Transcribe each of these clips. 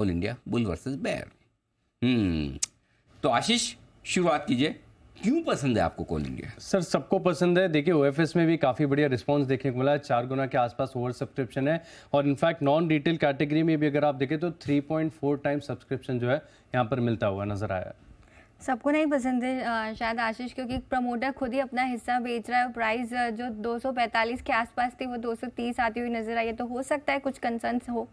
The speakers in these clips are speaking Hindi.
कोल इंडिया बुल वर्सेस बेयर। तो आशीष, शुरुआत कीजिए, क्यों पसंद है आपको कोल इंडिया? सर सबको पसंद है। देखिए ओएफएस में भी काफ़ी बढ़िया रिस्पांस देखने को मिला है, 4 गुना के आसपास ओवर सब्सक्रिप्शन है। और इनफैक्ट नॉन रिटेल कैटेगरी में भी अगर आप देखें तो 3.4 टाइम्स सब्सक्रिप्शन जो है यहाँ पर मिलता हुआ नजर आया। सबको नहीं पसंद है शायद आशीष, क्योंकि प्रमोटर खुद ही अपना हिस्सा बेच रहा है। प्राइस जो 245 के आसपास थी वो 230 आती हुई नजर आई है, तो हो सकता है कुछ कंसर्न्स हो।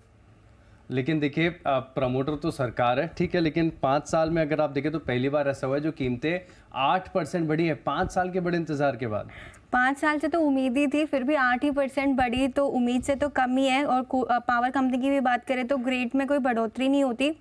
लेकिन देखिए प्रमोटर तो सरकार है, ठीक है, लेकिन 5 साल में अगर आप देखें तो पहली बार ऐसा हुआ है जो कीमतें 8% बढ़ी है 5 साल के बड़े इंतजार के बाद। 5 साल से तो उम्मीद ही थी, फिर भी 8% बढ़ी तो उम्मीद से तो कम ही है। और पावर कंपनी की भी बात करें तो ग्रेड में कोई बढ़ोतरी नहीं होती।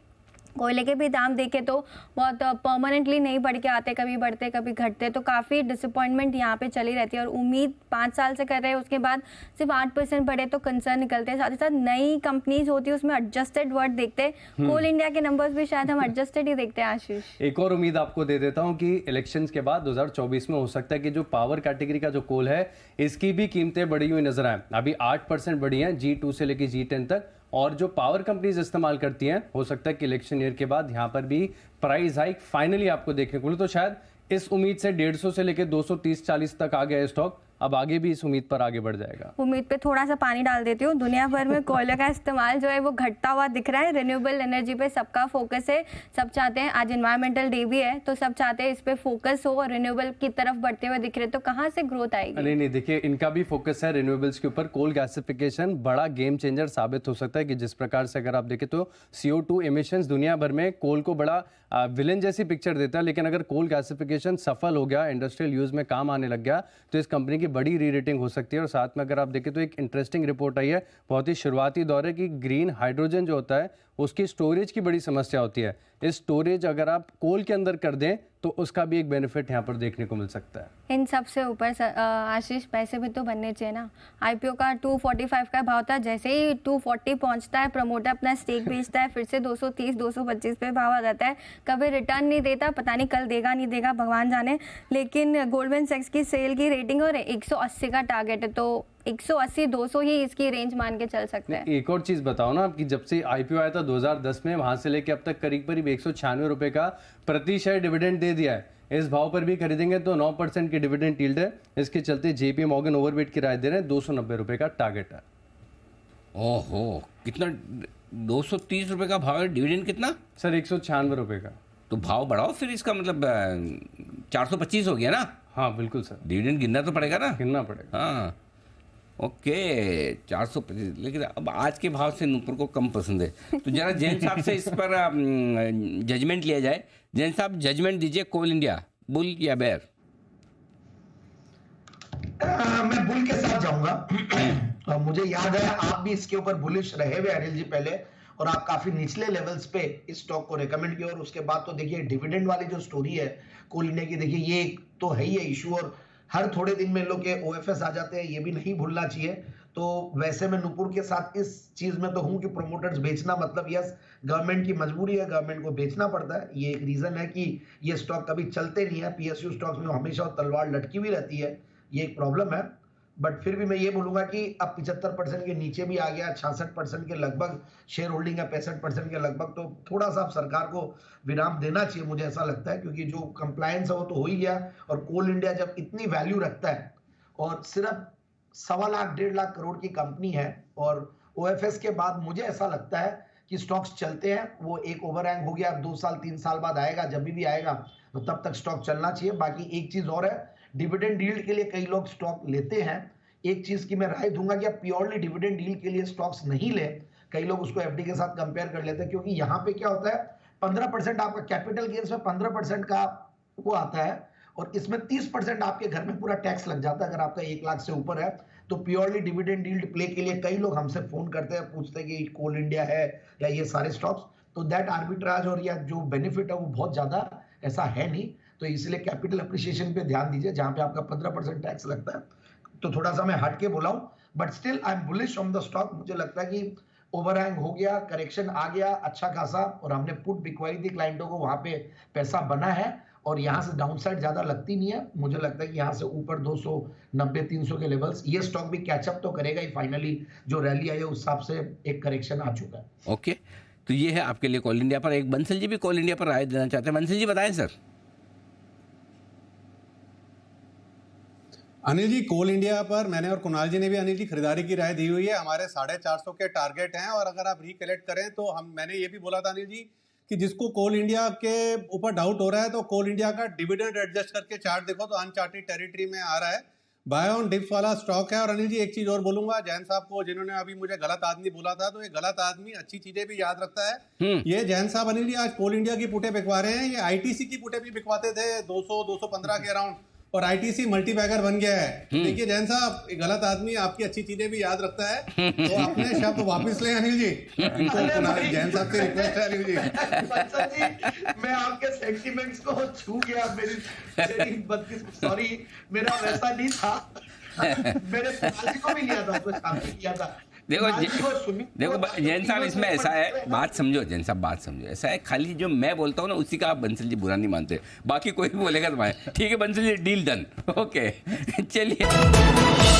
कोयले के भी दाम देखे तो बहुत परमानेंटली नहीं बढ़ के आते, कभी बढ़ते कभी घटते, तो काफ़ी डिसअपॉइंटमेंट यहाँ पे चली रहती है। और उम्मीद 5 साल से कर रहे हैं, उसके बाद सिर्फ 8% बढ़े तो कंसर्न निकलते हैं। साथ ही साथ नई कंपनीज होती है उसमें एडजस्टेड वर्ड देखते हैं। कोल इंडिया के नंबर्स भी शायद हम एडजस्टेड ही देखते हैं आशीष। एक और उम्मीद आपको दे देता हूं कि इलेक्शंस के बाद 2024 में हो सकता है कि जो पावर कैटेगरी का जो कोल है इसकी भी कीमतें बढ़ी हुई नजर आए। अभी 8% बढ़ी हैं G2 से लेकर G10 तक। और जो पावर कंपनीज इस्तेमाल करती हैं, हो सकता है कि इलेक्शन ईयर के बाद यहाँ पर भी प्राइस हाइक फाइनली आपको देखने को मिले। तो शायद इस उम्मीद से 150 से लेकर 230-40 तक आ गया स्टॉक, अब आगे भी इस उम्मीद पर आगे बढ़ जाएगा। उम्मीद पे थोड़ा सा पानी डाल देती हूँ। दुनिया भर में कोयले का इस्तेमाल जो है वो घटता हुआ दिख रहा है। रिन्यूएबल एनर्जी पे सबका फोकस है, सब चाहते हैं, आज एनवायरमेंटल डे भी है तो सब चाहते हैं इस पे फोकस हो और रिन्यूएबल की तरफ बढ़ते हुए दिख रहे, तो कहाँ से ग्रोथ आएगी? नहीं, देखिए इनका भी फोकस है रिन्यूएबल्स के ऊपर। कोल गैसिफिकेशन बड़ा गेम चेंजर साबित हो सकता है कि जिस प्रकार से अगर आप देखें तो CO2 एमिशंस दुनिया भर में कोल को बड़ा विलेन जैसी पिक्चर देता है। लेकिन अगर कोल गैसिफिकेशन सफल हो गया, इंडस्ट्रियल यूज में काम आने लग गया, तो इस कंपनी की बड़ी री रेटिंग हो सकती है। और साथ में अगर आप देखें तो एक इंटरेस्टिंग रिपोर्ट आई है, बहुत ही शुरुआती दौर है, कि ग्रीन हाइड्रोजन जो होता है उसकी स्टोरेज की बड़ी समस्या होती है। इस स्टोरेज अगर आप कोल के अंदर कर दें तो उसका भी एक बेनिफिट यहाँ पर देखने को मिल सकता है। इन सब से ऊपर आशीष पैसे भी तो बनने चाहिए ना। IPO का 245 का भाव था, जैसे ही 240 पहुंचता है प्रमोटर अपना स्टेक बेचता है, फिर से 230-225 पे भाव आ जाता है। कभी रिटर्न नहीं देता, पता नहीं कल देगा नहीं देगा भगवान जाने। लेकिन गोल्डमैन सैक्स की सेल की रेटिंग और 180 का टारगेट है, तो 180-200 ही इसकी रेंज मान के चल सकते हैं। एक और चीज बताओ ना कि जब से IPO आया था 2010 में, वहां से लेके अब तक करीब 196 रुपए का प्रति शेयर डिविडेंड दे दिया है। इस भाव पर भी खरीदेंगे तो 9% की डिविडेंड यील्ड है। इसके चलते JP मॉर्गन ओवरवेट की राय दे रहे हैं, 290 रुपए का टारगेट है। ओहो, कितना? 230 रुपए का भाव है, डिविडेंड कितना? सर 196 रुपए का। तो भाव बढ़ाओ फिर, इसका मतलब 425 हो गया ना? हाँ बिल्कुल सर, डिविडेंड गिनना तो पड़ेगा ना? गिनना पड़ेगा। हाँ, ओके, 425। लेकिन अब आज के भाव से नूपुर को कम पसंद है। तो जरा जैन साहब से इस पर जजमेंट लिया जाए। जैन साहब, जजमेंट दीजिए, कोल इंडिया बुल या बेयर? मैं बुल के साथ जाऊंगा। मुझे याद है आप भी इसके ऊपर बुलिश रहे हुए अनिल जी पहले, और आप काफी निचले लेवल्स पे इस स्टॉक को रेकमेंड किया। और उसके बाद तो देखिए डिविडेंड वाली जो स्टोरी है कोल इंडिया की, देखिए ये तो है ही है इशू। और हर थोड़े दिन में लोग के OFS आ जाते हैं, ये भी नहीं भूलना चाहिए। तो वैसे मैं नुपुर के साथ इस चीज में तो हूं कि प्रोमोटर्स बेचना मतलब यस गवर्नमेंट की मजबूरी है, गवर्नमेंट को बेचना पड़ता है। ये एक रीजन है कि ये स्टॉक कभी चलते नहीं है। PSU स्टॉक्स में हमेशा तलवार लटकी हुई रहती है, ये एक प्रॉब्लम है। बट फिर भी मैं ये बोलूंगा कि अब 75% के नीचे भी आ गया, 66% के लगभग शेयर होल्डिंग है, 65% के लगभग। तो थोड़ा सा सरकार को विराम देना चाहिए, मुझे ऐसा लगता है, क्योंकि जो कंप्लायंस है वो तो हो ही गया। और कोल इंडिया जब इतनी वैल्यू रखता है और सिर्फ 1.25 लाख 1.5 लाख करोड़ की कंपनी है, और OFS के बाद मुझे ऐसा लगता है कि स्टॉक्स चलते हैं। वो एक ओवरहैंग हो गया, 2 साल 3 साल बाद आएगा, जब भी आएगा तो तब तक स्टॉक चलना चाहिए। बाकी एक चीज और है, डिविडेंड यील्ड के लिए कई लोग स्टॉक लेते हैं। एक चीज की मैं राय दूंगा कि आप प्योरली डिविडेंड यील्ड के लिए स्टॉक्स नहीं ले। कई लोग उसको FD के साथ कंपेयर कर लेते हैं, क्योंकि यहाँ पे क्या होता है, 15% आपका कैपिटल गेन्स में 15% का वो आता है, और इसमें 30% आपके घर में पूरा टैक्स लग जाता है अगर आपका 1 लाख से ऊपर है। तो प्योरली डिविडेंड यील्ड प्ले के लिए कई लोग हमसे फोन करते हैं, पूछते हैं कि कोल इंडिया है या ये सारे स्टॉक्स, तो दैट आर्बिट्राज और या जो बेनिफिट है वो बहुत ज्यादा ऐसा है नहीं। तो इसलिए कैपिटल अप्रिसिएशन पे ध्यान दीजिए, जहां पे आपका 15% टैक्स लगता है। तो थोड़ा सा मैं हट के बोला हूं, but still I am bullish on the stock. मुझे लगता है कि ओवरहैंग हो गया, करेक्शन आ गया अच्छा खासा, और हमने पुट बिकवाई थी क्लाइंटों को, वहां पे पैसा बना है, और यहाँ से डाउनसाइड ज्यादा लगती नहीं है। मुझे लगता है कि यहाँ से ऊपर 290-300 के लेवल्स, ये स्टॉक भी कैचअप तो करेगा ही फाइनली। जो रैली आई है उस हिसाब से एक करेक्शन आ चुका है। ओके, तो ये है आपके लिए कोल इंडिया पर। एक बंसल जी भी कोल इंडिया पर राय देना चाहते हैं। बंसल जी बताएं सर। अनिल जी, कोल इंडिया पर मैंने और कुणाल जी ने भी अनिल जी खरीदारी की राय दी हुई है। हमारे 450 के टारगेट हैं, और अगर आप रिकलेक्ट करें तो मैंने ये भी बोला था अनिल जी कि जिसको कोल इंडिया के ऊपर डाउट हो रहा है तो कोल इंडिया का डिविडेंड एडजस्ट करके चार्ट देखो तो अनचार्टेड टेरिटरी में आ रहा है, बाय ऑन डिप्स वाला स्टॉक है। और अनिल जी एक चीज और बोलूंगा, जैन साहब को जिन्होंने अभी मुझे गलत आदमी बोला था, तो ये गलत आदमी अच्छी चीजें भी याद रखता है। ये जैन साहब अनिल जी आज कोल इंडिया की पुटे बिकवा रहे हैं, ये आईटीसी की पुटे भी बिकवाते थे 200-215 के अराउंड, और आईटीसी मल्टीबैगर बन गया है। देखिए जैन साहब, गलत आदमी आपकी अच्छी चीजें भी याद रखता है, तो अपने शब्द वापस लें अनिल जी। तो जैन साहब से रिक्वेस्ट है अनिल जी। बंसल जी, मैं आपके सेंटिमेंट्स को छू गया। मेरी सॉरी, मेरा वैसा नहीं था। मेरे पिताजी को भी लिया था, उसको शामिल किया था। देखो जैन साहब, इसमें ऐसा है, बात समझो जैन साहब, बात समझो। ऐसा है, खाली जो मैं बोलता हूँ ना उसी का आप बंसल जी बुरा नहीं मानते, बाकी कोई भी बोलेगा तो ठीक है Bansal ji, deal done. Okay चलिए।